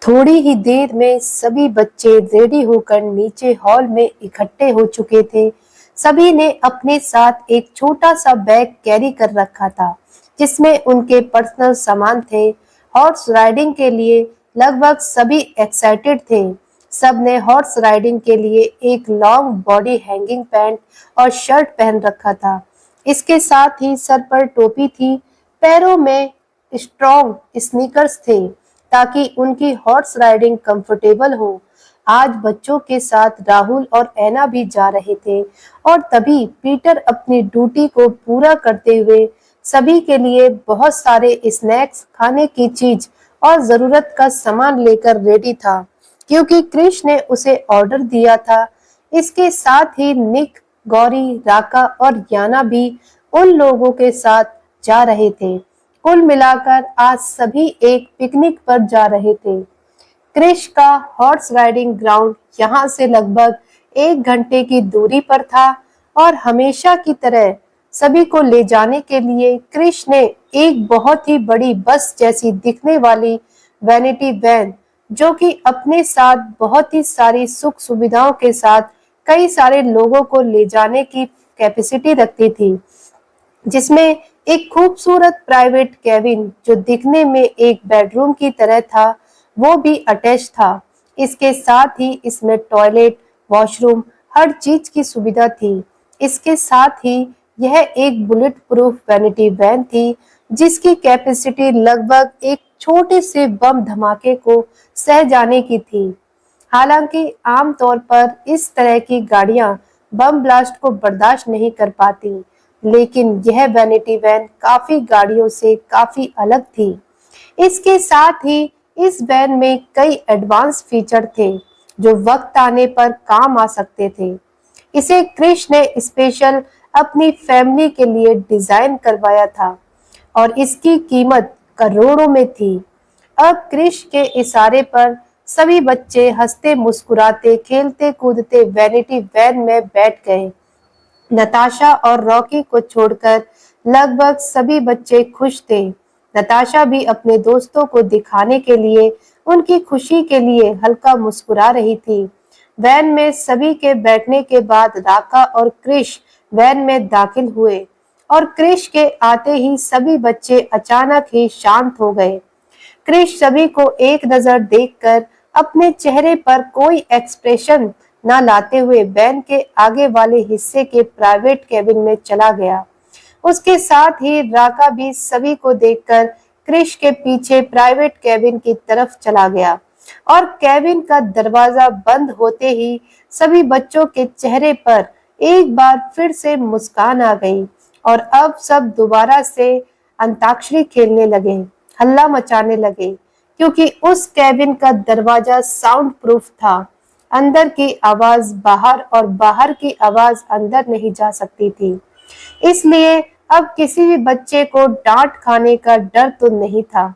थोड़ी ही देर में सभी बच्चे रेडी होकर नीचे हॉल में इकट्ठे हो चुके थे। सभी ने अपने साथ एक छोटा सा बैग कैरी कर रखा था, जिसमें उनके पर्सनल सामान थे। हॉर्स राइडिंग के लिए लगभग सभी एक्साइटेड थे। सब ने हॉर्स राइडिंग के लिए एक लॉन्ग बॉडी हैंगिंग पैंट और शर्ट पहन रखा था। इसके साथ ही सर पर टोपी थी, पैरों में स्ट्रॉन्ग स्नीकर्स थे ताकि उनकी हॉर्स राइडिंग कंफर्टेबल हो। आज बच्चों के साथ राहुल और ऐना भी जा रहे थे और तभी पीटर अपनी ड्यूटी को पूरा करते हुए सभी के लिए बहुत सारे स्नैक्स, खाने की चीज और जरूरत का सामान लेकर रेडी था, क्योंकि क्रिश ने उसे ऑर्डर दिया था। इसके साथ ही निक, गौरी, राका और याना भी उन लोगों के साथ जा रहे थे। कुल मिलाकर आज सभी एक पिकनिक पर जा रहे थे। क्रिश का हॉर्स राइडिंग ग्राउंड यहाँ से लगभग 1 घंटे की दूरी पर था और हमेशा की तरह सभी को ले जाने के लिए क्रिश ने एक बहुत ही बड़ी बस जैसी दिखने वाली वैनिटी वैन, जो कि अपने साथ बहुत ही सारी सुख सुविधाओं के साथ कई सारे लोगों को ले जाने की कैपेसिटी रखती थी, जिसमें एक खूबसूरत प्राइवेट केबिन जो दिखने में एक बेडरूम की तरह था, वो भी अटैच था। इसके साथ ही इसमें टॉयलेट, वॉशरूम, हर चीज की सुविधा थी। इसके साथ ही यह एक बुलेट प्रूफ वैनिटी वैन थी, जिसकी कैपेसिटी लगभग एक छोटे से बम धमाके को सह जाने की थी। हालांकि आमतौर पर इस तरह की गाड़ियां बम ब्लास्ट को बर्दाश्त नहीं कर पाती, लेकिन यह वैनिटी वैन काफी गाड़ियों से काफी अलग थी। इसके साथ ही इस वैन में कई एडवांस फीचर थे जो वक्त आने पर काम आ सकते थे। इसे क्रिश ने स्पेशल अपनी फैमिली के लिए डिजाइन करवाया था और इसकी कीमत करोड़ों में थी। अब क्रिश के इशारे पर सभी बच्चे हंसते मुस्कुराते खेलते कूदते वैनिटी वैन में बैठ गए। नताशा और रॉकी को छोड़कर लगभग सभी बच्चे खुश थे। नताशा भी अपने दोस्तों को दिखाने के लिए उनकी खुशी के लिए हल्का मुस्कुरा रही थी। वैन में सभी के बैठने के बाद राका और क्रिश वैन में दाखिल हुए और क्रिश के आते ही सभी बच्चे अचानक ही शांत हो गए। क्रिश सभी को एक नजर देखकर अपने चेहरे पर कोई एक्सप्रेशन न लाते हुए वैन के आगे वाले हिस्से के प्राइवेट केबिन में चला गया। उसके साथ ही राका भी सभी को देखकर क्रिश के पीछे प्राइवेट केबिन की तरफ चला गया और केबिन का दरवाजा बंद होते ही सभी बच्चों के चेहरे पर एक बार फिर से मुस्कान आ गई और अब सब दोबारा से अंताक्षरी खेलने लगे, हल्ला मचाने लगे, क्योंकि उस केबिन का दरवाजा साउंड प्रूफ था। अंदर की आवाज बाहर और बाहर की आवाज अंदर नहीं जा सकती थी। इसलिए अब किसी भी बच्चे को डांट खाने का डर तो नहीं था।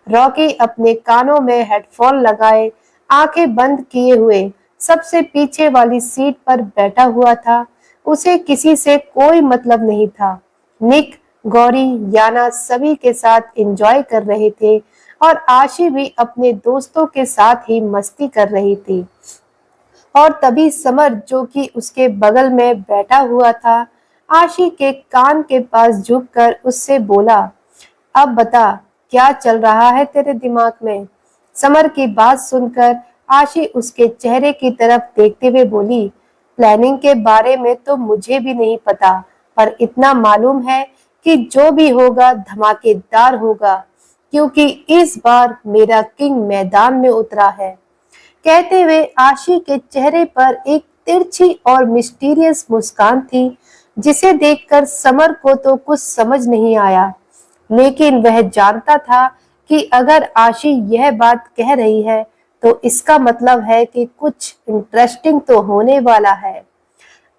रॉकी अपने कानों में हेडफोन लगाए, आंखें बंद किए हुए सबसे पीछे वाली सीट पर बैठा हुआ था। उसे किसी से कोई मतलब नहीं था। निक, गौरी, याना सभी के साथ एंजॉय कर रहे थे और आशी भी अपने दोस्तों के साथ ही मस्ती कर रही थी। और तभी समर, जो कि उसके बगल में बैठा हुआ था, आशी के कान के पास झुककर उससे बोला, अब बता, क्या चल रहा है तेरे दिमाग में? समर की बात सुनकर आशी उसके चेहरे की तरफ देखते हुए बोली, प्लानिंग के बारे में तो मुझे भी नहीं पता, पर इतना मालूम है कि जो भी होगा धमाकेदार होगा, क्योंकि इस बार मेरा किंग मैदान में उतरा है। कहते हुए आशी के चेहरे पर एक तिरछी और मिस्टीरियस मुस्कान थी, जिसे देखकर समर को तो कुछ समझ नहीं आया, लेकिन वह जानता था कि अगर आशी यह बात कह रही है तो इसका मतलब है कि कुछ इंटरेस्टिंग तो होने वाला है।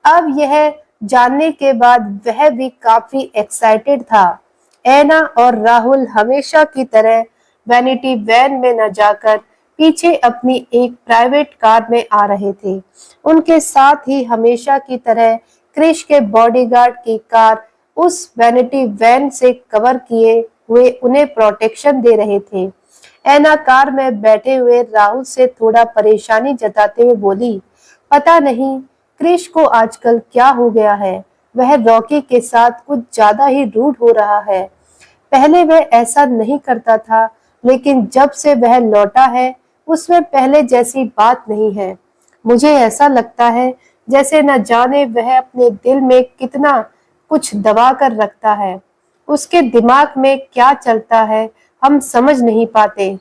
अब यह जानने के बाद वह भी काफी एक्साइटेड था। ऐना और राहुल हमेशा की तरह वैनिटी वैन में न जाकर पीछे अपनी एक प्राइवेट कार में आ रहे थे। उनके साथ ही हमेशा की तरह क्रिश के बॉडीगार्ड की कार उस वैनिटी वैन से कवर किए हुए उन्हें प्रोटेक्शन दे रहे थे। ऐना कार में बैठे हुए राहुल से थोड़ा परेशानी जताते हुए बोली, पता नहीं क्रिश को आजकल क्या हो गया है। वह रॉकी के साथ कुछ ज्यादा ही रूड हो रहा है। पहले वह ऐसा नहीं करता था, लेकिन जब से वह लौटा है उसमें पहले जैसी बात नहीं है। मुझे ऐसा लगता है जैसे न जाने वह अपने दिल में कितना कुछ दबा कर रखता है। उसके दिमाग में क्या चलता है हम समझ नहीं पाते।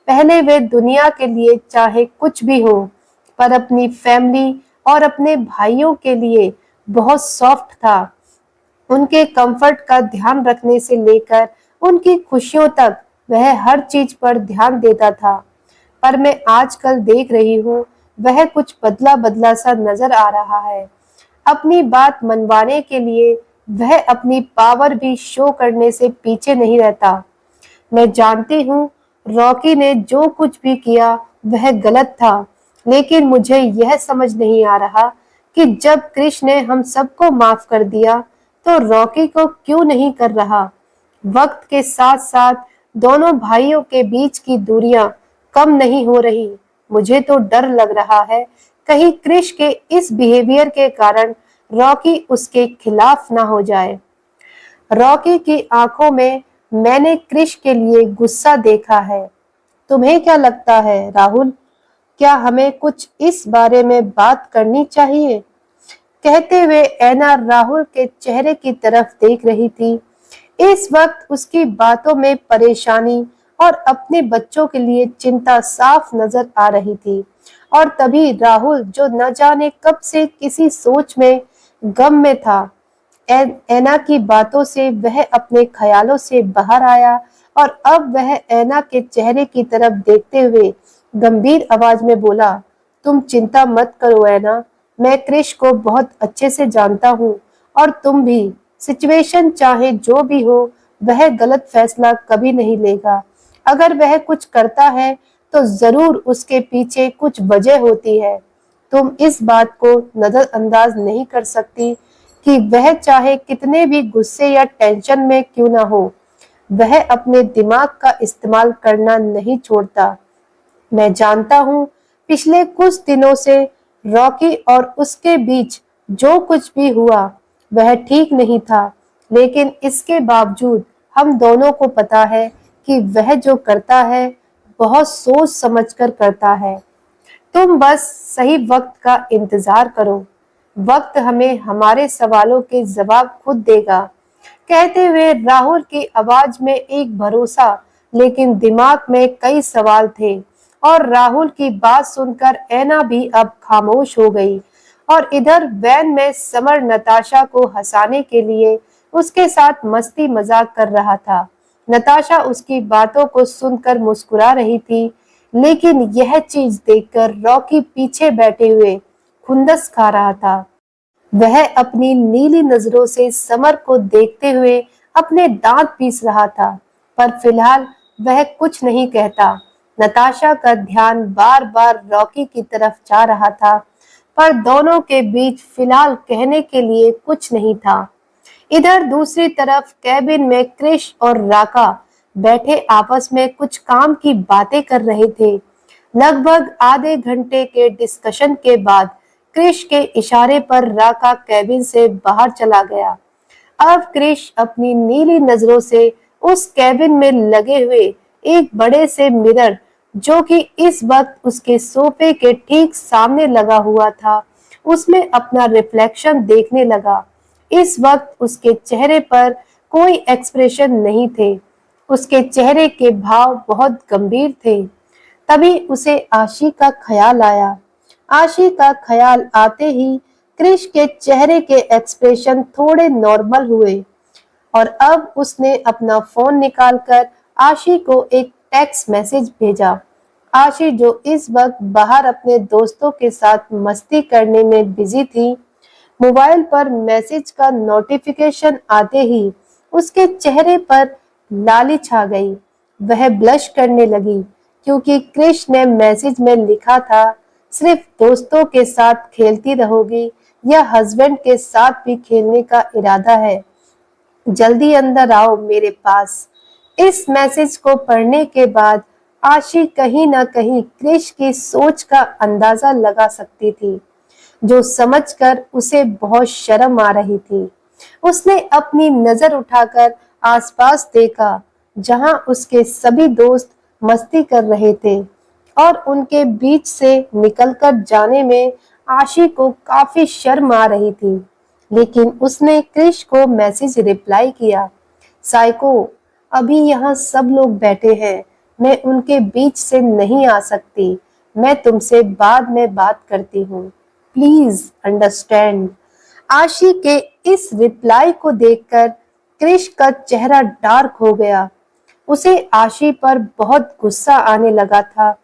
पहले वे दुनिया के लिए चाहे कुछ भी हो, पर अपनी फैमिली और अपने भाइयों के लिए बहुत सॉफ्ट था। उनके कंफर्ट का ध्यान रखने से लेकर उनकी खुशियों तक वह हर चीज पर ध्यान देता था। पर मैं आजकल देख रही हूँ वह कुछ बदला बदला सा नजर आ रहा है। अपनी बात मनवाने के लिए वह अपनी पावर भी शो करने से पीछे नहीं रहता। मैं जानती हूँ रॉकी ने जो कुछ भी किया वह गलत था, लेकिन मुझे यह समझ नहीं आ रहा कि जब कृष्ण ने हम सबको माफ कर दिया तो रॉकी को क्यों नहीं कर रहा। वक्त के साथ साथ दोनों भाइयों के बीच की दूरियां कम नहीं हो रही। मुझे तो डर लग रहा है कहीं कृष के इस बिहेवियर के कारण रॉकी उसके खिलाफ ना हो जाए। रॉकी की आंखों में मैंने कृष के लिए गुस्सा देखा है। तुम्हें क्या लगता है राहुल, क्या हमें कुछ इस बारे में बात करनी चाहिए? कहते हुए ऐना राहुल के चेहरे की तरफ देख रही थी। इस वक्त उसकी बातों में परेशानी और अपने बच्चों के लिए चिंता साफ नजर आ रही थी। और तभी राहुल, जो न जाने कब से किसी सोच में, गम में था, ऐना की बातों से वह अपने ख्यालों से बाहर आया और अब वह ऐना के चेहरे की तरफ देखते हुए गंभीर आवाज में बोला, तुम चिंता मत करो ऐना, मैं कृष को बहुत अच्छे से जानता हूँ और तुम भी। सिचुएशन चाहे जो भी हो, वह गलत फैसला कभी नहीं लेगा। अगर वह कुछ करता है तो जरूर उसके पीछे कुछ वजह होती है। तुम इस बात को नजरअंदाज नहीं कर सकती कि वह चाहे कितने भी गुस्से या टेंशन में क्यों ना हो, वह अपने दिमाग का इस्तेमाल करना नहीं छोड़ता। मैं जानता हूँ पिछले कुछ दिनों से रॉकी और उसके बीच जो कुछ भी हुआ वह ठीक नहीं था, लेकिन इसके बावजूद हम दोनों को पता है कि वह जो करता है बहुत सोच समझकर करता है। तुम बस सही वक्त का इंतजार करो, वक्त हमें हमारे सवालों के जवाब खुद देगा। कहते हुए राहुल की आवाज में एक भरोसा, लेकिन दिमाग में कई सवाल थे। और राहुल की बात सुनकर ऐना भी अब खामोश हो गई। और इधर वैन में समर नताशा को हंसाने के लिए उसके साथ मस्ती मजाक कर रहा था। नताशा उसकी बातों को सुनकर मुस्कुरा रही थी, लेकिन यह चीज देखकर रॉकी पीछे बैठे हुए खुंदस खा रहा था। वह अपनी नीली नजरों से समर को देखते हुए अपने दांत पीस रहा था, पर फिलहाल वह कुछ नहीं कहता। नताशा का ध्यान बार बार रॉकी की तरफ जा रहा था, पर दोनों के बीच फिलहाल कहने के लिए कुछ नहीं था। इधर दूसरी तरफ कैबिन में क्रिश और राका बैठे आपस में कुछ काम की बातें कर रहे थे। लगभग आधे घंटे के डिस्कशन के बाद क्रिश के इशारे पर राका कैबिन से बाहर चला गया। अब क्रिश अपनी नीली नजरों से उस कैबिन में लगे हुए एक बड़े से मिरर, जो कि इस वक्त उसके सोफे के ठीक सामने लगा हुआ था, उसमें अपना रिफ्लेक्शन देखने लगा। इस वक्त उसके चेहरे पर कोई एक्सप्रेशन नहीं थे। उसके चेहरे के भाव बहुत गंभीर थे। तभी उसे आशी का ख्याल आया। आशी का ख्याल आते ही क्रिश के चेहरे के एक्सप्रेशन थोड़े नॉर्मल हुए और अब उसने अपना फोन निकालकर आशी को एक टेक्स्ट मैसेज भेजा। आशी, जो इस वक्त बाहर अपने दोस्तों के साथ मस्ती करने में बिजी थी, मोबाइल पर मैसेज का नोटिफिकेशन आते ही उसके चेहरे पर लाली छा गई। वह ब्लश करने लगी, क्योंकि क्रिश ने मैसेज में लिखा था, सिर्फ दोस्तों के साथ खेलती रहोगी या हस्बैंड के साथ भी खेलने का इरादा है? जल्दी अंदर आओ मेरे पास। इस मैसेज को पढ़ने के बाद आशी कहीं ना कहीं क्रिश की सोच का अंदाजा लगा सकती थी, जो समझकर उसे बहुत शर्म आ रही थी। उसने अपनी नजर उठाकर आसपास देखा, जहां उसके सभी दोस्त मस्ती कर रहे थे और उनके बीच से निकलकर जाने में आशी को काफी शर्म आ रही थी। लेकिन उसने क्रिश को मैसेज रिप्लाई किया, साइको, अभी यहाँ सब लोग बैठे हैं, मैं उनके बीच से नहीं आ सकती, मैं तुमसे बाद में बात करती हूँ, प्लीज अंडरस्टैंड। आशी के इस रिप्लाई को देखकर क्रिश का चेहरा डार्क हो गया। उसे आशी पर बहुत गुस्सा आने लगा था।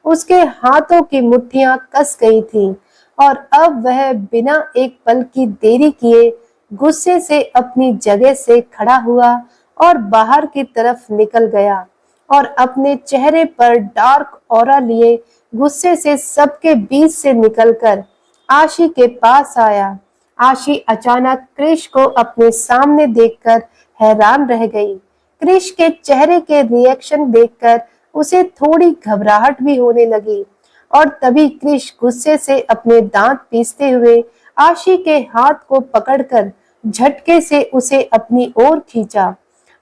उसके हाथों की मुट्ठियां कस गई थीं और अब वह बिना एक पल की देरी किए गुस्से से अपनी जगह से खड़ा हुआ और बाहर की तरफ निकल गया और अपने चेहरे पर डार्क ऑरा लिए गुस्से से सबके बीच से निकलकर आशी के पास आया। आशी अचानक क्रिश को अपने सामने देखकर हैरान रह गई। क्रिश के चेहरे के रिएक्शन देखकर उसे थोड़ी घबराहट भी होने लगी और तभी क्रिश गुस्से से अपने दांत पीसते हुए आशी के हाथ को पकड़कर झटके से उसे अपनी ओर खींचा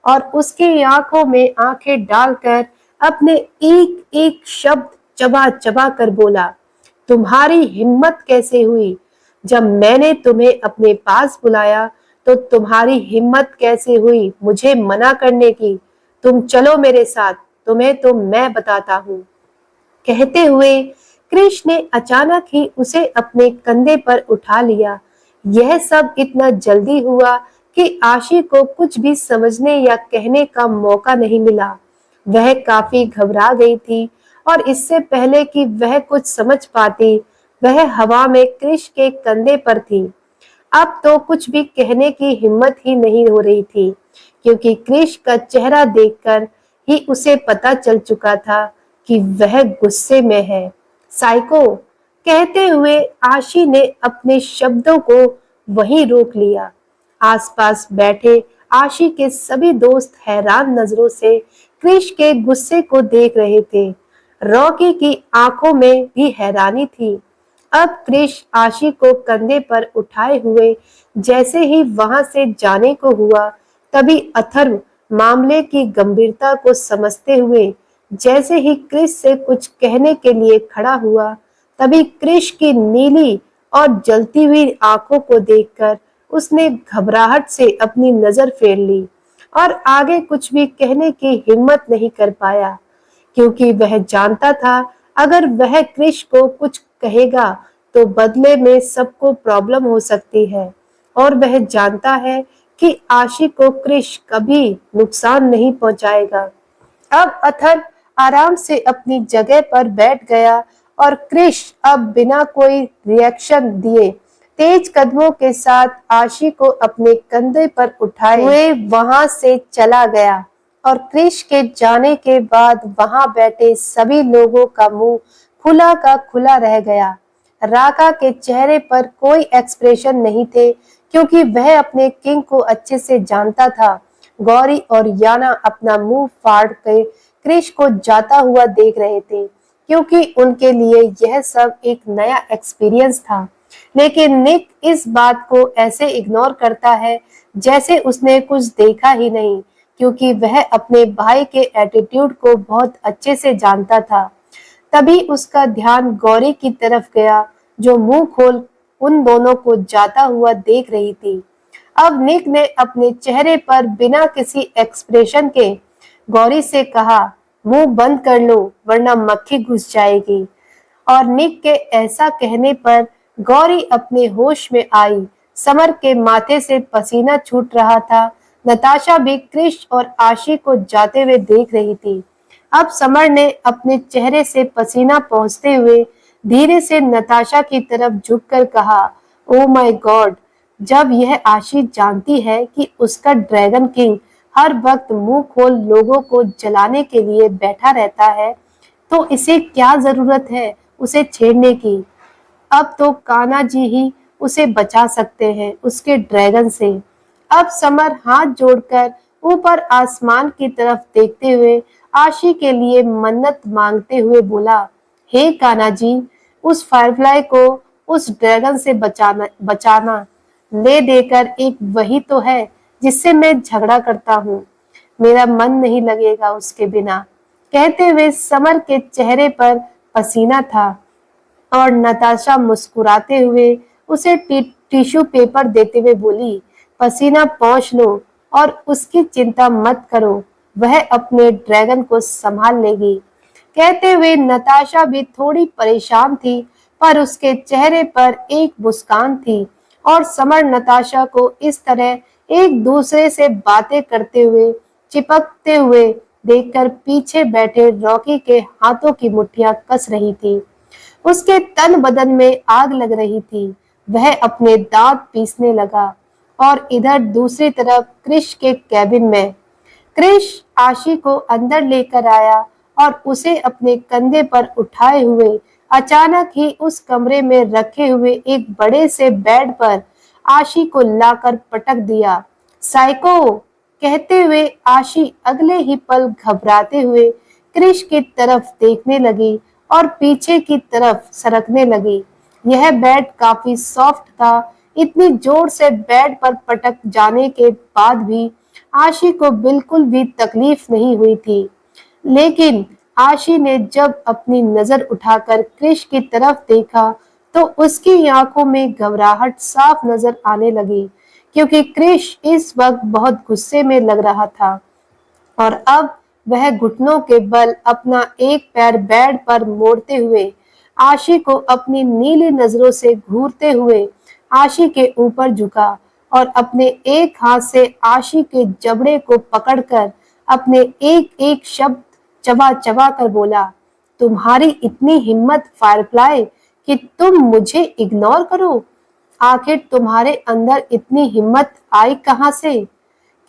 और उसकी आंखों में आंखें डालकर अपने एक एक शब्द चबा चबा कर बोला, तुम्हारी हिम्मत कैसे हुई? जब मैंने तुम्हें अपने पास बुलाया तो तुम्हारी हिम्मत कैसे हुई मुझे मना करने की? तुम चलो मेरे साथ, तुम्हें तो मैं बताता हूँ। कहते हुए क्रिश ने अचानक ही उसे अपने कंधे पर उठा लिया। यह सब इतना जल्दी हुआ कि आशी को कुछ भी समझने या कहने का मौका नहीं मिला। वह काफी घबरा गई थी और इससे पहले कि वह कुछ समझ पाती, वह हवा में क्रिश के कंधे पर थी। अब तो कुछ भी कहने की हिम्मत ही नहीं हो रही थी, क्योंकि क्रिश का चेहरा देखकर ही उसे पता चल चुका था कि वह गुस्से में है। साइको, कहते हुए आशी ने अपने शब्दों को वहीं रोक लिया। आसपास बैठे आशी के सभी दोस्त हैरान नजरों से क्रिश के गुस्से को देख रहे थे। रॉकी की आंखों में भी हैरानी थी। अब क्रिश आशी को कंधे पर उठाए हुए जैसे ही वहां से जाने को हुआ, तभी अथर्व मामले की गंभीरता को समझते हुए जैसे ही क्रिश से कुछ कहने के लिए खड़ा हुआ, तभी क्रिश की नीली और जलती हुई आंखों को देखकर उसने घबराहट से अपनी नजर फेर ली और आगे कुछ भी कहने की हिम्मत नहीं कर पाया, क्योंकि वह जानता था अगर वह क्रिश को कुछ कहेगा तो बदले में सबको प्रॉब्लम हो सकती है और वह जानता है कि आशी को क्रिश कभी नुकसान नहीं पहुंचाएगा। अब अथर आराम से अपनी जगह पर बैठ गया और क्रिश अब बिना कोई रिएक्शन दिए तेज कदमों के साथ आशी को अपने कंधे पर उठाए हुए वहां से चला गया और क्रिश के जाने के बाद वहां बैठे सभी लोगों का मुंह खुला का खुला रह गया। राका के चेहरे पर कोई एक्सप्रेशन नहीं थे, क्योंकि वह अपने किंग को अच्छे से जानता था। गौरी और याना अपना मुंह फाड़ के क्रिश को जाता हुआ देख रहे थे, क्योंकि उनके लिए यह सब एक नया एक्सपीरियंस था। लेकिन निक इस बात को ऐसे इग्नोर करता है जैसे उसने कुछ देखा ही नहीं, क्योंकि वह अपने भाई के एटीट्यूड को बहुत अच्छे से जानता था। तभी उसका ध्यान गौरी की तरफ गया, जो मुंह खोल उन दोनों को जाता हुआ देख रही थी। अब निक ने अपने चेहरे पर बिना किसी एक्सप्रेशन के गौरी से कहा, मुंह बंद कर लो वरना मक्खी घुस जाएगी। और निक के ऐसा कहने पर गौरी अपने होश में आई। समर के माथे से पसीना छूट रहा था। नताशा भी क्रिश और आशी को जाते हुए देख रही थी। अब समर ने अपने चेहरे से पसीना पोंछते हुए धीरे से नताशा की तरफ झुककर कहा, ओ माय गॉड, जब यह आशी जानती है कि उसका ड्रैगन किंग हर वक्त मुंह खोल लोगों को जलाने के लिए बैठा रहता है, तो इसे क्या जरूरत है उसे छेड़ने की। अब तो कान्हा जी ही उसे बचा सकते हैं उसके ड्रैगन से। अब समर हाथ जोड़कर ऊपर आसमान की तरफ देखते हुए आशी के लिए मन्नत मांगते हुए बोला, हे कान्हा जी, उस फायरफ्लाई को उस ड्रैगन से बचाना बचाना ले देकर एक वही तो है जिससे मैं झगड़ा करता हूँ। मेरा मन नहीं लगेगा उसके बिना। कहते हुए समर के चेहरे पर पसीना था और नताशा मुस्कुराते हुए उसे टिश्यू पेपर देते हुए बोली, पसीना पोंछ लो और उसकी चिंता मत करो, वह अपने ड्रैगन को संभाल लेगी। कहते हुए नताशा भी थोड़ी परेशान थी, पर उसके चेहरे पर एक मुस्कान थी और समर नताशा को इस तरह एक दूसरे से बातें करते हुए चिपकते हुए देखकर पीछे बैठे रॉकी के हाथों की मुट्ठियां कस रही थी। उसके तन बदन में आग लग रही थी। वह अपने दांत पीसने लगा और इधर दूसरी तरफ क्रिश के कैबिन में क्रिश आशी को अंदर लेकर आया और उसे अपने कंधे पर उठाए हुए अचानक ही उस कमरे में रखे हुए एक बड़े से बेड पर आशी को लाकर पटक दिया। साइको, कहते हुए आशी अगले ही पल घबराते हुए क्रिश की तरफ देखने लगी और पीछे की तरफ सरकने लगी। यह बेड काफी सॉफ्ट था। इतनी जोर से बेड पर पटक जाने के बाद भी आशी को बिल्कुल भी तकलीफ नहीं हुई थी। लेकिन आशी ने जब अपनी नजर उठाकर क्रिश की तरफ देखा तो उसकी आंखों में घबराहट साफ नजर आने लगी, क्योंकि क्रिश इस वक्त बहुत गुस्से में लग रहा था और अब वह घुटनों के बल अपना एक पैर बेड पर मोड़ते हुए आशी को अपनी नीली नजरों से घूरते हुए आशी के ऊपर झुका और अपने एक हाथ से आशी के जबड़े को पकड़कर अपने एक एक शब्द चबा चबा कर बोला, तुम्हारी इतनी हिम्मत फायरफ्लाई कि तुम मुझे इग्नोर करो। आखिर तुम्हारे अंदर इतनी हिम्मत आई कहां से?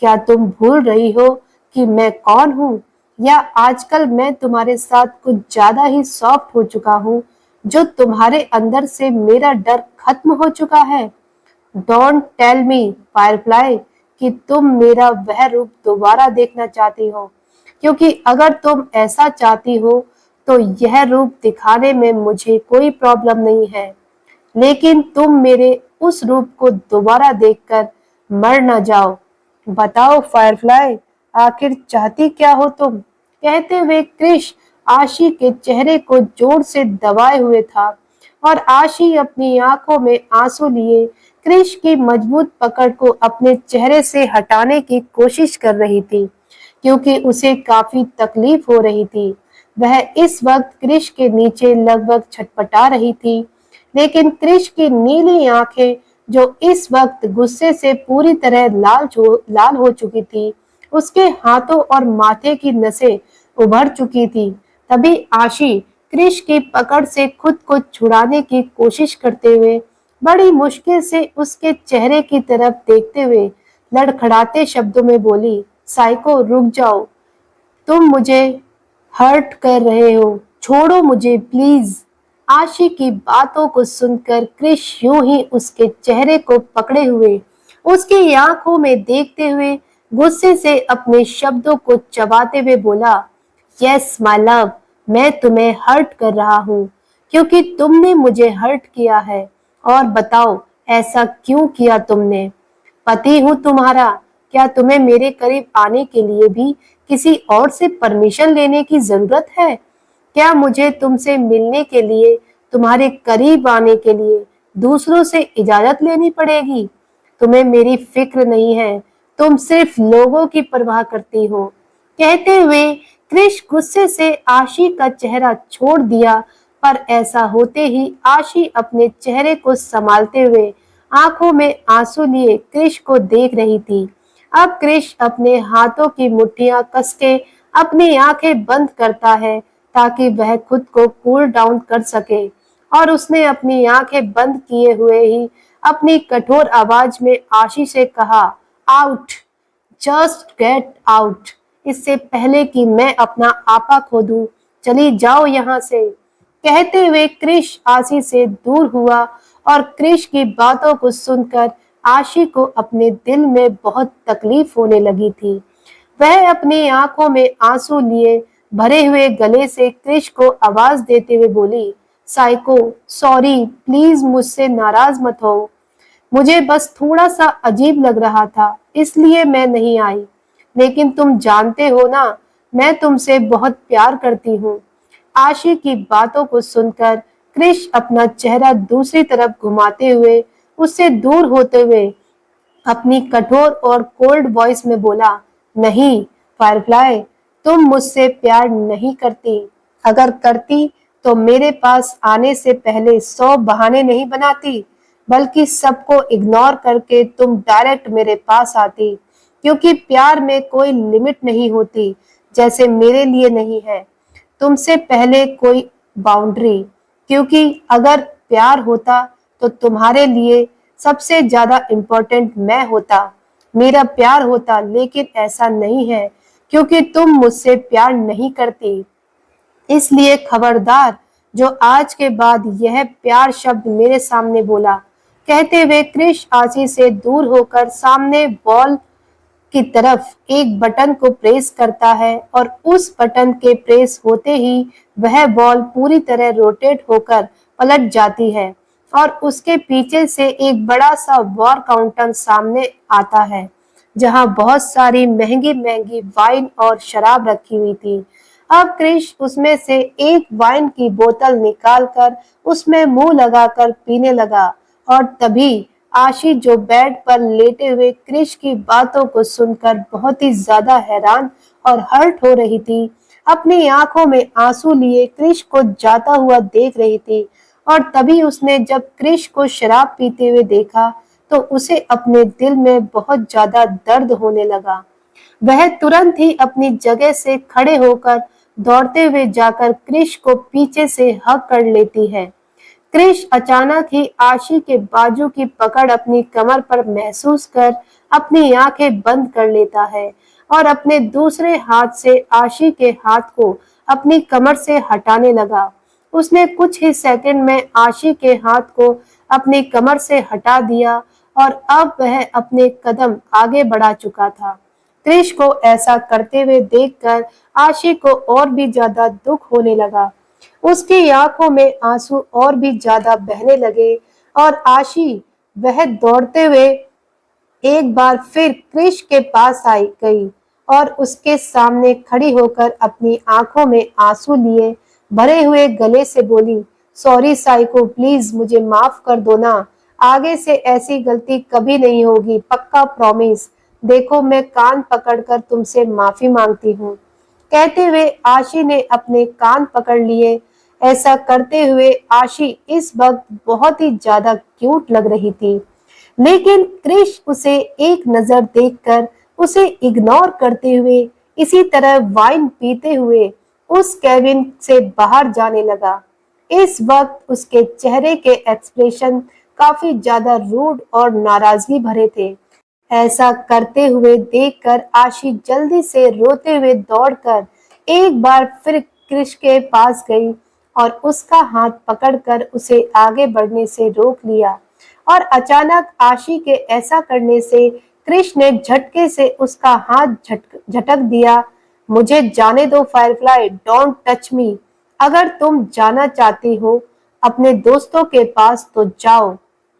क्या तुम भूल रही हो कि मैं कौन हूँ, या आजकल मैं तुम्हारे साथ कुछ ज्यादा ही सॉफ्ट हो चुका हूँ, जो तुम्हारे अंदर से मेरा डर खत्म हो चुका है? डोंट टेल मी फायरफ्लाई कि तुम मेरा वह रूप दोबारा देखना चाहती हो, क्योंकि अगर तुम ऐसा चाहती हो तो यह रूप दिखाने में मुझे कोई प्रॉब्लम नहीं है, लेकिन तुम मेरे उस रूप को दोबारा देखकर मर न जाओ। बताओ फायरफ्लाई, आखिर चाहती क्या हो तुम? कहते हुए क्रिश आशी के चेहरे को जोर से दबाए हुए था और आशी अपनी आंखों में आंसू लिए क्रिश की मजबूत पकड़ को अपने चेहरे से हटाने की कोशिश कर रही थी, क्योंकि उसे काफी तकलीफ हो रही थी। वह इस वक्त क्रिश के नीचे लगभग छटपटा रही थी, लेकिन क्रिश की नीली आंखें जो इस वक्त गुस्से से पूरी तरह लाल हो चुकी थी, उसके हाथों और माथे की नसें उभर चुकी थी। तभी आशी क्रिश की पकड़ से खुद को छुड़ाने की कोशिश करते हुए बड़ी मुश्किल से उसके चेहरे की तरफ देखते हुए लड़खड़ाते शब्दों में बोली, साइको रुक जाओ, तुम मुझे हर्ट कर रहे हो, छोड़ो मुझे प्लीज। आशी की बातों को सुनकर क्रिश यूं ही उसके चेहरे को पकड़े हुए उसकी आंखों में देखते हुए गुस्से से अपने शब्दों को चबाते हुए बोला, यस माय लव, मैं तुम्हें हर्ट कर रहा हूँ क्योंकि तुमने मुझे हर्ट किया है। और बताओ ऐसा क्यों किया तुमने? पति हूँ तुम्हारा, क्या तुम्हें मेरे करीब आने के लिए भी किसी और से परमिशन लेने की जरूरत है? क्या मुझे तुमसे मिलने के लिए, तुम्हारे करीब आने के लिए दूसरों से इजाजत लेनी पड़ेगी? तुम्हें मेरी फिक्र नहीं है, तुम सिर्फ लोगों की परवाह करती हो। कहते हुए क्रिश गुस्से से आशी का चेहरा छोड़ दिया, पर ऐसा होते ही आशी अपने चेहरे को संभालते हुए आंखों में आंसू लिए क्रिश को देख रही थी। अब क्रिश अपने हाथों की मुट्ठियां कसके अपनी आंखें बंद करता है ताकि वह खुद को कूल डाउन कर सके, और उसने अपनी आंखें बंद किए हुए ही अपनी कठोर आवाज में आशी से कहा, आउट, जस्ट गेट आउट, इससे पहले कि मैं अपना आपा खो दूं, चली जाओ यहाँ से। कहते हुए क्रिश आशी से दूर हुआ और क्रिश की बातों को सुनकर आशी को अपने दिल में बहुत तकलीफ होने लगी थी। वह अपनी आंखों में आंसू लिए भरे हुए गले से क्रिश को आवाज देते हुए बोली, साइको, सॉरी, प्लीज मुझसे नाराज मत हो। मुझे बस थोड़ा सा अजीब लग रहा था, इसलिए मैं नहीं आई। लेकिन तुम जानते हो ना, मैं तुमसे बहुत प्यार करती हूँ। आशी की बातों को सुनकर क्रिश अपना चेहरा दूसरी तरफ घुमाते हुए उससे दूर होते हुए अपनी कठोर और कोल्ड वॉइस में बोला, नहीं फायरफ्लाई, तुम मुझसे प्यार नहीं करती। अगर करती तो मेरे पास आने से पहले 100 बहाने नहीं बनाती, बल्कि सबको इग्नोर करके तुम डायरेक्ट मेरे पास आती। क्योंकि प्यार में कोई लिमिट नहीं होती, जैसे मेरे लिए नहीं है तुमसे पहले कोई बाउंड्री। क्योंकि अगर प्यार होता तो तुम्हारे लिए सबसे ज्यादा इम्पोर्टेंट मैं होता, मेरा प्यार होता। लेकिन ऐसा नहीं है, क्योंकि तुम मुझसे प्यार नहीं करती। इसलिए खबरदार जो आज के बाद यह प्यार शब्द मेरे सामने बोला। कहते हुए क्रिश आशी से दूर होकर सामने वॉल की तरफ एक बटन को प्रेस करता है और उस बटन के प्रेस होते ही वह बॉल पूरी तरह रोटेट होकर पलट जाती है और उसके पीछे से एक बड़ा सा वॉर काउंटर सामने आता है, जहां बहुत सारी महंगी महंगी वाइन और शराब रखी हुई थी। अब क्रिश उसमें से एक वाइन की बोतल निकालकर उसमें मुंह लगाकर पीने लगा और तभी आशी, जो बेड पर लेटे हुए क्रिश की बातों को सुनकर बहुत ही ज्यादा हैरान और हर्ट हो रही थी, अपनी आंखों में आंसू लिए क्रिश को जाता हुआ देख रही थी। और तभी उसने जब क्रिश को शराब पीते हुए देखा तो उसे अपने दिल में बहुत ज्यादा दर्द होने लगा। वह तुरंत ही अपनी जगह से खड़े होकर दौड़ते हुए जाकर क्रिश को पीछे से हग कर लेती है। क्रिश अचानक ही आशी के बाजू की पकड़ अपनी कमर पर महसूस कर अपनी आंखें बंद कर लेता है और अपने दूसरे हाथ से आशी के हाथ को अपनी कमर से हटाने लगा। उसने कुछ ही सेकंड में आशी के हाथ को अपनी कमर से हटा दिया और अब वह अपने कदम आगे बढ़ा चुका था। क्रिश को ऐसा करते हुए देखकर आशी को और भी ज्यादा दुख होने लगा। उसकी आंखों में आंसू और भी ज्यादा बहने लगे और आशी, वह दौड़ते हुए एक बार फिर क्रिश के पास आई गई और उसके सामने खड़ी होकर अपनी आंखों में आंसू लिए भरे हुए गले से बोली, सॉरी साइको, प्लीज मुझे माफ कर दो ना। आगे से ऐसी गलती कभी नहीं होगी, पक्का प्रॉमिस। देखो मैं कान पकड़कर तुमसे माफी मांगती हूँ। कहते हुए आशी ने अपने कान पकड़ लिए। ऐसा करते हुए आशी इस वक्त बहुत ही ज्यादा क्यूट लग रही थी। लेकिन क्रिश उसे एक नजर देखकर उसे इग्नोर करते हुए इसी तरह वाइन पीते हुए उस कैबिन से बाहर जाने लगा। इस वक्त उसके चेहरे के एक्सप्रेशन काफी ज्यादा रूड और नाराजगी भरे थे। ऐसा करते हुए देखकर आशी जल्दी से रोते हुए दौड़कर एक बार फिर क्रिश के पास गई और उसका हाथ पकड़कर उसे आगे बढ़ने से रोक लिया। और अचानक आशी के ऐसा करने से क्रिश ने झटके से उसका हाथ झटक दिया। मुझे जाने दो फायरफ्लाई, डोंट टच मी। अगर तुम जाना चाहती हो अपने दोस्तों के पास तो जाओ,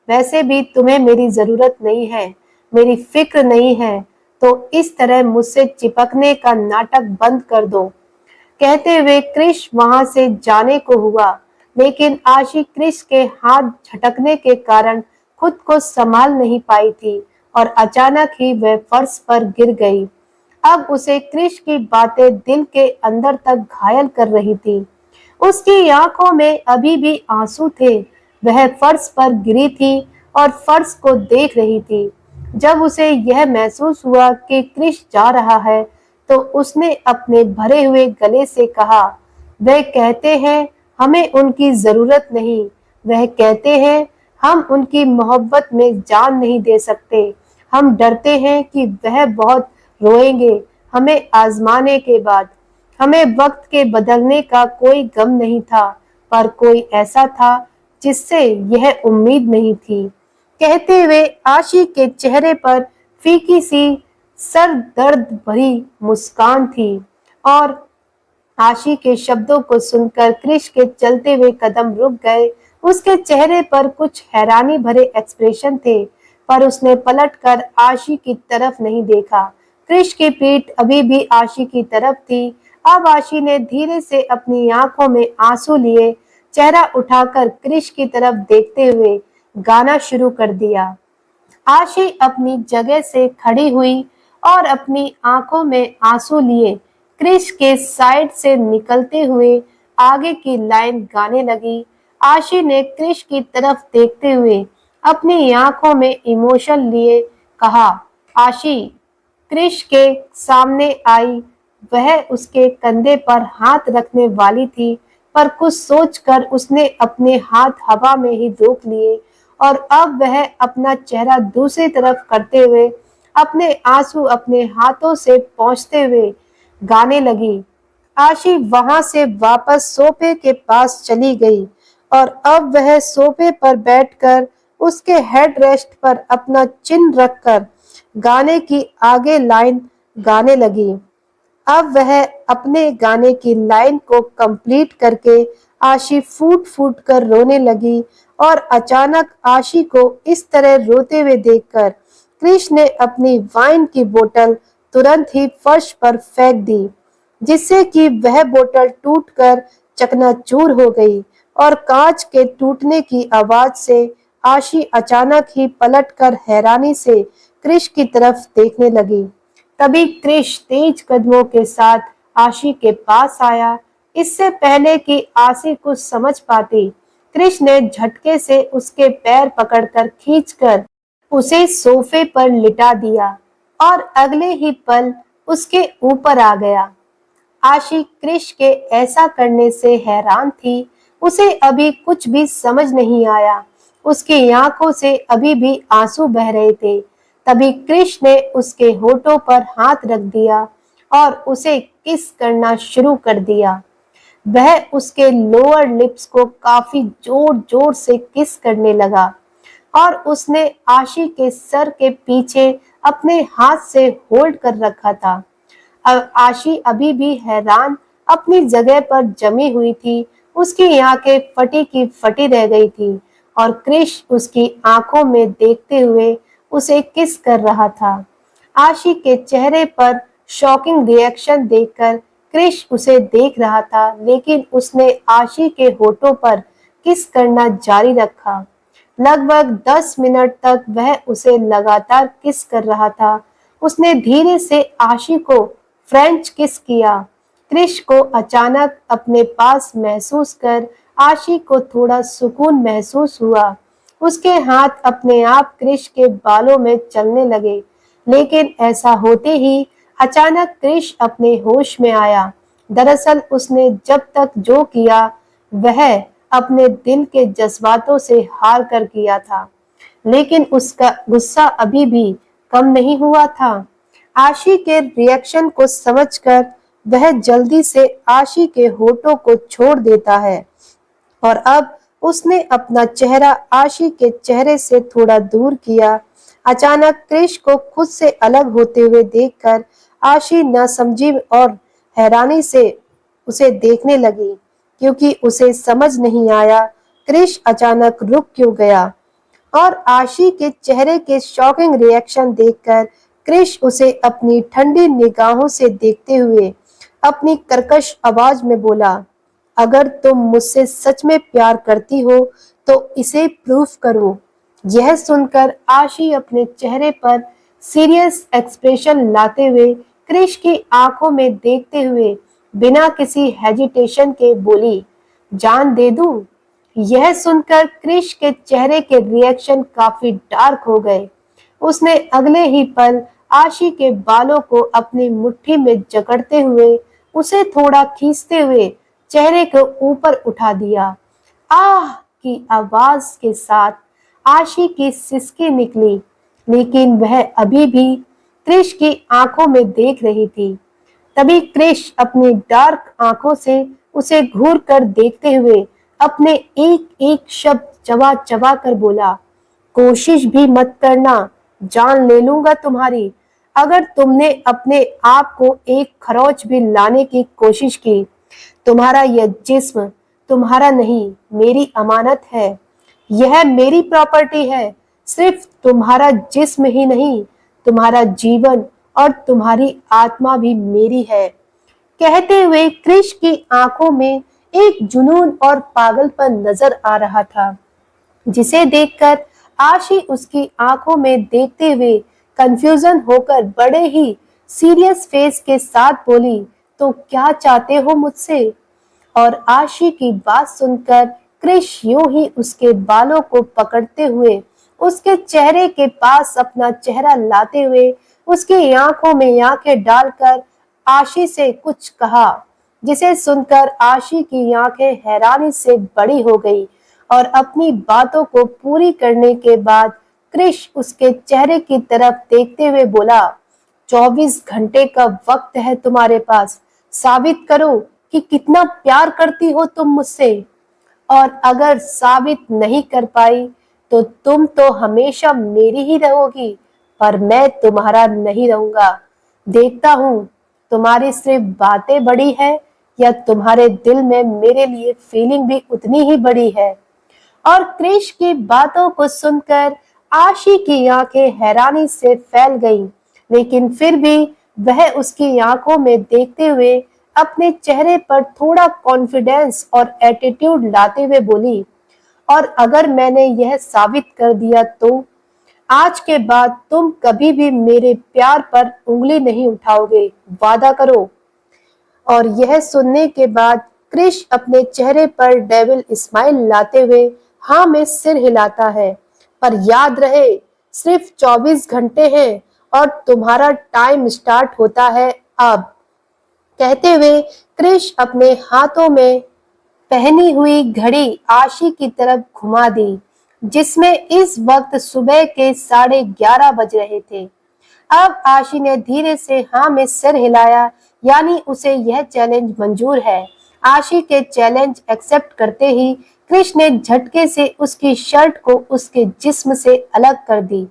वैसे भी तुम्हें मेरी जरूरत नहीं है, मेरी फिक्र नहीं है, तो इस तरह मुझसे चिपकने का नाटक बंद कर दो। कहते हुए क्रिश वहां से जाने को हुआ, लेकिन आशी क्रिश के हाथ झटकने के कारण खुद को संभाल नहीं पाई थी और अचानक ही वह फर्श पर गिर गई। अब उसे क्रिश की बातें दिल के अंदर तक घायल कर रही थी। उसकी आंखों में अभी भी आंसू थे। वह फर्श पर गिरी थी और फर्श को देख रही थी। जब उसे यह महसूस हुआ कि क्रिश जा रहा है तो उसने अपने भरे हुए गले से कहा, वह कहते हैं हमें उनकी जरूरत नहीं, वह कहते हैं हम उनकी मोहब्बत में जान नहीं दे सकते। हम डरते हैं कि वह बहुत रोएंगे हमें आजमाने के बाद। हमें वक्त के बदलने का कोई गम नहीं था, पर कोई ऐसा था जिससे यह उम्मीद नहीं थी। कहते हुए आशी के चेहरे पर फीकी सी सर दर्द भरी मुस्कान थी और आशी के शब्दों को सुनकर क्रिश के चलते हुए कदम रुक गए। उसके चेहरे पर कुछ हैरानी भरे एक्सप्रेशन थे, पर उसने पलटकर आशी की तरफ नहीं देखा। क्रिश की पीठ अभी भी आशी की तरफ थी। अब आशी ने धीरे से अपनी आंखों में आंसू लिए चेहरा उठाकर क्रिश की तरफ देखते हुए गाना शुरू कर दिया। आशी अपनी जगह से खड़ी हुई और अपनी आंखों में आंसू लिए क्रिश के साइड से निकलते हुए आगे की लाइन गाने लगी। आशी ने क्रिश की तरफ देखते हुए अपनी आंखों में इमोशन लिए कहा, आशी क्रिश के सामने आई। वह उसके कंधे पर हाथ रखने वाली थी, पर कुछ सोचकर उसने अपने हाथ हवा में ही रोक लिए और अब वह अपना चेहरा दूसरी तरफ करते हुए अपने आंसू अपने हाथों से पोंछते हुए गाने लगी। आशी वहां से वापस सोफे के पास चली गई और अब वह सोफे पर बैठकर उसके हेड रेस्ट पर अपना चिन रखकर गाने की आगे लाइन गाने लगी। अब वह अपने गाने की लाइन को कंप्लीट करके आशी फूट फूट कर रोने लगी और अचानक आशी को इस तरह रोते हुए देखकर क्रिश ने अपनी वाइन की बोतल तुरंत ही फर्श पर फेंक दी, जिससे कि वह बोतल टूटकर चकनाचूर हो गई और कांच के टूटने की आवाज से आशी अचानक ही पलटकर हैरानी से क्रिश की तरफ देखने लगी। तभी क्रिश तेज कदमों के साथ आशी के पास आया। इससे पहले कि आशी कुछ समझ पाती, क्रिश ने झटके से उसके पैर पकड़कर खींचकर उसे सोफे पर लिटा दिया और अगले ही पल उसके ऊपर आ गया। आशी क्रिश के ऐसा करने से हैरान थी। उसे अभी कुछ भी समझ नहीं आया। उसकी आंखों से अभी भी आंसू बह रहे थे। तभी क्रिश ने उसके होठों पर हाथ रख दिया और उसे किस करना शुरू कर दिया। वह उसके लोअर लिप्स को काफी जोर जोर से किस करने लगा और उसने आशी के सर के पीछे अपने हाथ से होल्ड कर रखा था। अब आशी अभी भी हैरान अपनी जगह पर जमी हुई थी। उसकी आंखें फटी की फटी रह गई थी और क्रिश उसकी आंखों में देखते हुए उसे किस कर रहा था। आशी के चेहरे पर शॉकिंग रिएक्शन देखकर क्रिश उसे देख रहा था, लेकिन उसने आशी के होठों पर किस करना जारी रखा। लगभग 10 मिनट तक वह उसे लगातार किस कर रहा था। उसने धीरे से आशी को फ्रेंच किस किया। क्रिश को अचानक अपने पास महसूस कर आशी को थोड़ा सुकून महसूस हुआ। उसके हाथ अपने आप क्रिश के बालों में चलने लगे, लेकिन ऐसा होते ही अचानक क्रिश अपने होश में आया। दरअसल उसने जब तक जो किया वह अपने दिल के जज्बातों से हार कर किया था, लेकिन उसका गुस्सा अभी भी कम नहीं हुआ था। आशी के रिएक्शन को समझकर वह जल्दी से आशी के होठों को छोड़ देता है और अब उसने अपना चेहरा आशी के चेहरे से थोड़ा दूर किया। अचानक क्रिश को खुद से अलग होते हुए देखकर आशी नासमझी और हैरानी से उसे देखने लगी, क्योंकि उसे समझ नहीं आया क्रिश अचानक रुक क्यों गया। और आशी के चेहरे के शॉकिंग रिएक्शन देखकर क्रिश उसे अपनी ठंडी निगाहों से देखते हुए अपनी कर्कश आवाज में बोला, अगर तुम मुझसे सच में प्यार करती हो तो इसे प्रूफ करो। यह सुनकर आशी अपने चेहरे पर सीरियस एक्सप्रेशन लाते हुए क्रिश की आंखों में देखते हुए बिना किसी हेजिटेशन के बोली, जान दे दूं? यह सुनकर क्रिश के चेहरे के रिएक्शन काफी डार्क हो गए। उसने अगले ही पल आशी के बालों को अपनी मुट्ठी में जकड़ते हुए उसे थोड़ा खींचते हुए चेहरे को ऊपर उठा दिया। आह की आवाज के साथ आशी की सिसकी निकली, लेकिन वह अभी भी क्रिश की आंखों में देख रही थी। तभी क्रिश अपनी डार्क आंखों से उसे घूर कर देखते हुए अपने एक एक शब्द चबा चबा कर बोला, कोशिश भी मत करना, जान ले लूंगा तुम्हारी। अगर तुमने अपने आप को एक खरोच भी लाने की कोशिश की तुम्हारा यह जिस्म तुम्हारा नहीं, मेरी अमानत है। यह मेरी प्रॉपर्टी है। सिर्फ तुम्हारा जिस्म ही नहीं, तुम्हारा जीवन और तुम्हारी आत्मा भी मेरी है। कहते हुए क्रिश की आंखों में एक जुनून और पागलपन नजर आ रहा था, जिसे देखकर आशी उसकी आंखों में देखते हुए कंफ्यूजन होकर बड़े ही सीरियस फेस के साथ बोली, तो क्या चाहते हो मुझसे? और आशी की बात सुनकर क्रिश यूं ही उसके बालों को पकड़ते हुए उसके चेहरे के पास अपना चेहरा लाते हुए उसकी आंखों में आंखें डालकर आशी से कुछ कहा, जिसे सुनकर आशी की आंखें हैरानी से बड़ी हो गई और अपनी बातों को पूरी करने के बाद क्रिश उसके चेहरे की तरफ देखते हुए बोला, 24 घंटे का वक्त है तुम्हारे पास। साबित करो कि कितना प्यार करती हो तुम मुझसे। और अगर साबित नहीं कर पाई तो तुम तो हमेशा मेरी ही रहोगी, पर मैं तुम्हारा नहीं रहूंगा। देखता हूँ तुम्हारी सिर्फ बातें बड़ी है या तुम्हारे दिल में मेरे लिए फीलिंग भी उतनी ही बड़ी है। और क्रिश की बातों को सुनकर आशी की आंखें हैरानी से फैल गईं, लेकिन फिर भी वह उसकी आंखों में देखते हुए अपने चेहरे पर थोड़ा कॉन्फिडेंस और एटीट्यूड लाते हुए बोली, और अगर मैंने यह साबित कर दिया तो आज के बाद तुम कभी भी मेरे प्यार पर उंगली नहीं उठाओगे, वादा करो। और यह सुनने के बाद क्रिश अपने चेहरे पर डेविल स्माइल लाते हुए हाँ में सिर हिलाता है, पर याद रहे सिर्फ 24 घंटे हैं और तुम्हारा टाइम स्टार्ट होता है अब। कहते हुए क्रिश अपने हाथों में पहनी हुई घड़ी आशी की तरफ घुमा दी, जिसमें इस वक्त सुबह के 11:30 बज रहे थे। अब आशी ने धीरे से हाँ में सिर हिलाया, यानी उसे यह चैलेंज मंजूर है। आशी के चैलेंज एक्सेप्ट करते ही क्रिश ने झटके से उसकी शर्ट को उसके जिस्म से अलग कर दी,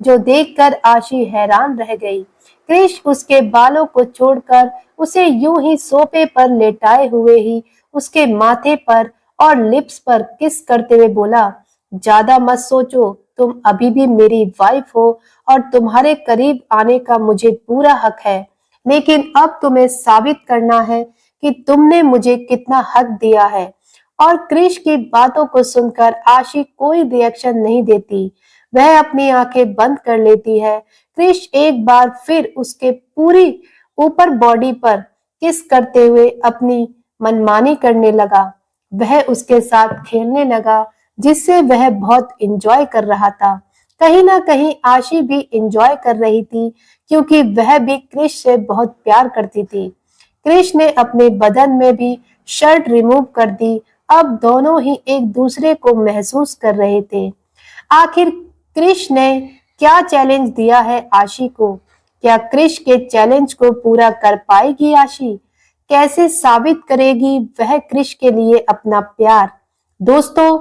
जो देखकर आशी हैरान रह गई। क्रिश उसके बालों को छोड़कर उसे यूं ही सोफे पर लेटाए हुए ही उसके माथे पर और लिप्स पर किस करते हुए बोला, ज्यादा मत सोचो, तुम अभी भी मेरी वाइफ हो और तुम्हारे करीब आने का मुझे पूरा हक है, लेकिन अब तुम्हें साबित करना है कि तुमने मुझे कितना हक दिया है। और क्रिश की बातों को सुनकर आशी कोई रिएक्शन नहीं देती, वह अपनी आंखें बंद कर लेती है। क्रिश एक बार फिर उसके पूरी ऊपर बॉडी पर किस करते हुए अपनी मनमानी करने लगा। वह उसके साथ खेलने लगा, जिससे वह बहुत एंजॉय कर रहा था। कहीं ना कहीं आशी भी एंजॉय कर रही थी, क्योंकि वह भी क्रिश से बहुत प्यार करती थी। क्रिश ने अपने बदन में भी शर्ट रिमूव कर दी। अब दोनों ही एक दूसरे को महसूस कर रहे थे। आखिर क्रिश ने क्या चैलेंज दिया है आशी को? क्या क्रिश के चैलेंज को पूरा कर पाएगी आशी? कैसे साबित करेगी वह क्रिश के लिए अपना प्यार? दोस्तों,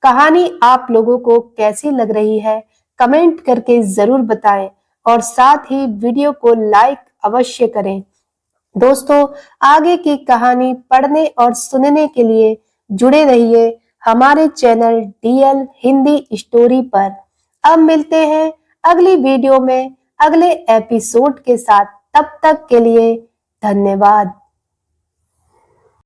कहानी आप लोगों को कैसी लग रही है, कमेंट करके जरूर बताएं और साथ ही वीडियो को लाइक अवश्य करें। दोस्तों, आगे की कहानी पढ़ने और सुनने के लिए जुड़े रहिए हमारे चैनल डीएल हिंदी स्टोरी पर। अब मिलते हैं अगली वीडियो में अगले एपिसोड के साथ। तब तक के लिए धन्यवाद।